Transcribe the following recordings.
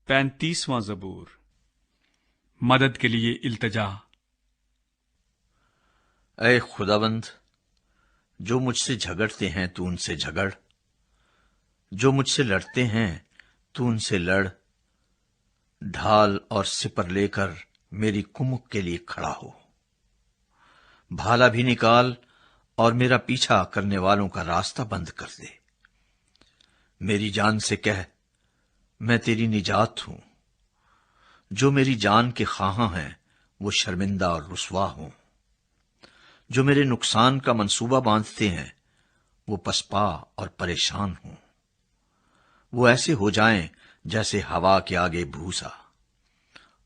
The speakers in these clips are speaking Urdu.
35واں زبور، مدد کے لیے التجا۔ اے خداوند، جو مجھ سے جھگڑتے ہیں تو ان سے جھگڑ، جو مجھ سے لڑتے ہیں تو ان سے لڑ، ڈھال اور سپر لے کر میری کمک کے لیے کھڑا ہو، بھالا بھی نکال اور میرا پیچھا کرنے والوں کا راستہ بند کر دے۔ میری جان سے کہہ، میں تیری نجات ہوں۔ جو میری جان کے خواہاں ہیں وہ شرمندہ اور رسوا ہوں، جو میرے نقصان کا منصوبہ باندھتے ہیں وہ پسپا اور پریشان ہوں۔ وہ ایسے ہو جائیں جیسے ہوا کے آگے بھوسا،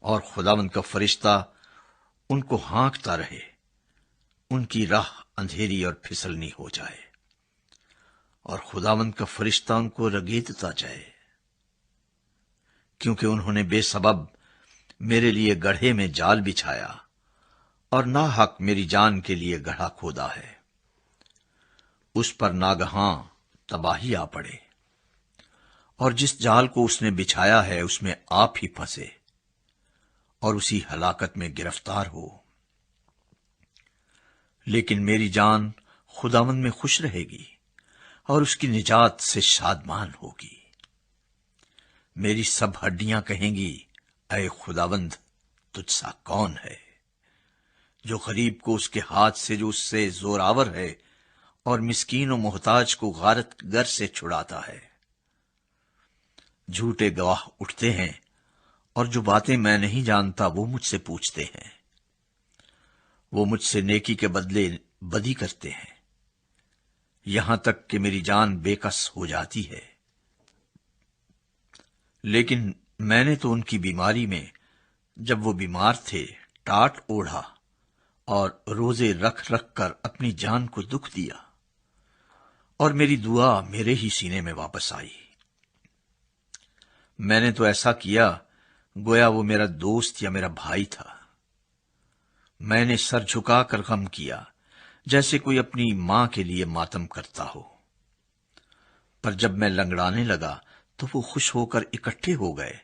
اور خداوند کا فرشتہ ان کو ہانکتا رہے، ان کی راہ اندھیری اور پھسلنی ہو جائے، اور خداوند کا فرشتہ ان کو رگیدتا جائے، کیونکہ انہوں نے بے سبب میرے لیے گڑھے میں جال بچھایا اور ناحق میری جان کے لیے گڑھا کھودا ہے۔ اس پر ناگہاں تباہی آ پڑے، اور جس جال کو اس نے بچھایا ہے اس میں آپ ہی پھنسے اور اسی ہلاکت میں گرفتار ہو۔ لیکن میری جان خداوند میں خوش رہے گی اور اس کی نجات سے شادمان ہوگی۔ میری سب ہڈیاں کہیں گی، اے خداوند، تجھ سا کون ہے؟ جو غریب کو اس کے ہاتھ سے جو اس سے زوراور ہے، اور مسکین و محتاج کو غارت گر سے چھڑاتا ہے۔ جھوٹے گواہ اٹھتے ہیں، اور جو باتیں میں نہیں جانتا وہ مجھ سے پوچھتے ہیں۔ وہ مجھ سے نیکی کے بدلے بدی کرتے ہیں، یہاں تک کہ میری جان بے کس ہو جاتی ہے۔ لیکن میں نے تو ان کی بیماری میں، جب وہ بیمار تھے، ٹاٹ اوڑھا اور روزے رکھ رکھ کر اپنی جان کو دکھ دیا، اور میری دعا میرے ہی سینے میں واپس آئی۔ میں نے تو ایسا کیا گویا وہ میرا دوست یا میرا بھائی تھا۔ میں نے سر جھکا کر غم کیا، جیسے کوئی اپنی ماں کے لیے ماتم کرتا ہو۔ پر جب میں لنگڑانے لگا تو وہ خوش ہو کر اکٹھے ہو گئے۔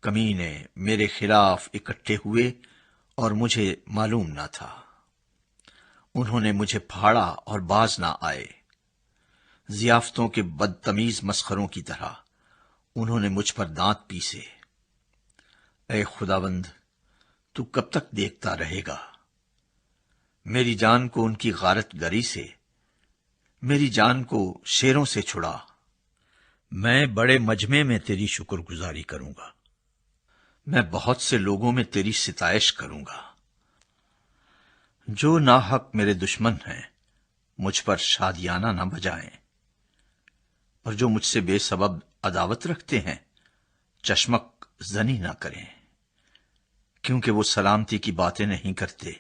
کمینے میرے خلاف اکٹھے ہوئے اور مجھے معلوم نہ تھا۔ انہوں نے مجھے پھاڑا اور باز نہ آئے۔ ضیافتوں کے بدتمیز مسخروں کی طرح انہوں نے مجھ پر دانت پیسے۔ اے خداوند، تو کب تک دیکھتا رہے گا؟ میری جان کو ان کی غارت گری سے، میری جان کو شیروں سے چھڑا۔ میں بڑے مجمع میں تیری شکر گزاری کروں گا، میں بہت سے لوگوں میں تیری ستائش کروں گا۔ جو ناحق میرے دشمن ہیں مجھ پر شادیانہ نہ بجائیں، اور جو مجھ سے بے سبب عداوت رکھتے ہیں چشمک زنی نہ کریں، کیونکہ وہ سلامتی کی باتیں نہیں کرتے،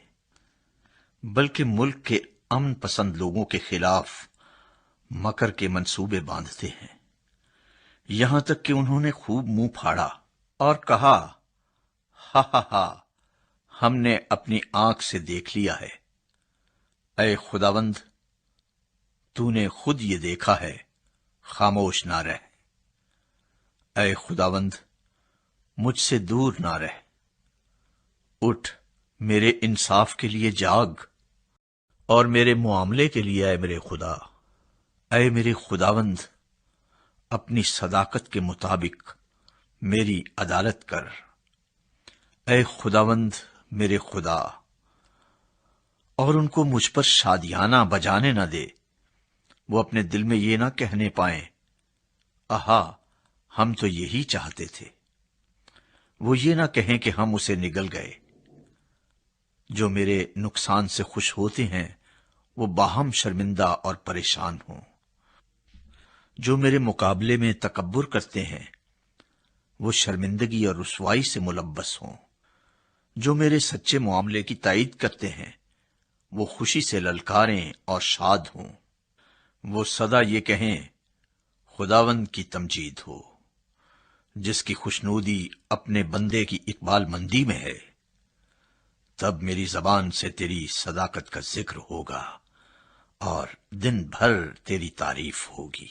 بلکہ ملک کے امن پسند لوگوں کے خلاف مکر کے منصوبے باندھتے ہیں۔ یہاں تک کہ انہوں نے خوب منہ پھاڑا اور کہا، ہا ہا ہا، ہم نے اپنی آنکھ سے دیکھ لیا ہے۔ اے خداوند، تو نے خود یہ دیکھا ہے، خاموش نہ رہ۔ اے خداوند، مجھ سے دور نہ رہ۔ اٹھ، میرے انصاف کے لیے جاگ، اور میرے معاملے کے لیے اے میرے خدا۔ اے میرے خداوند، اپنی صداقت کے مطابق میری عدالت کر۔ اے خداوند میرے خدا، اور ان کو مجھ پر شادیانہ بجانے نہ دے۔ وہ اپنے دل میں یہ نہ کہنے پائیں، آہا، ہم تو یہی چاہتے تھے۔ وہ یہ نہ کہیں کہ ہم اسے نگل گئے۔ جو میرے نقصان سے خوش ہوتے ہیں وہ باہم شرمندہ اور پریشان ہوں۔ جو میرے مقابلے میں تکبر کرتے ہیں وہ شرمندگی اور رسوائی سے ملبس ہوں۔ جو میرے سچے معاملے کی تائید کرتے ہیں وہ خوشی سے للکاریں اور شاد ہوں۔ وہ سدا یہ کہیں، خداوند کی تمجید ہو۔ جس کی خوشنودی اپنے بندے کی اقبال مندی میں ہے، تب میری زبان سے تیری صداقت کا ذکر ہوگا اور دن بھر تیری تعریف ہوگی۔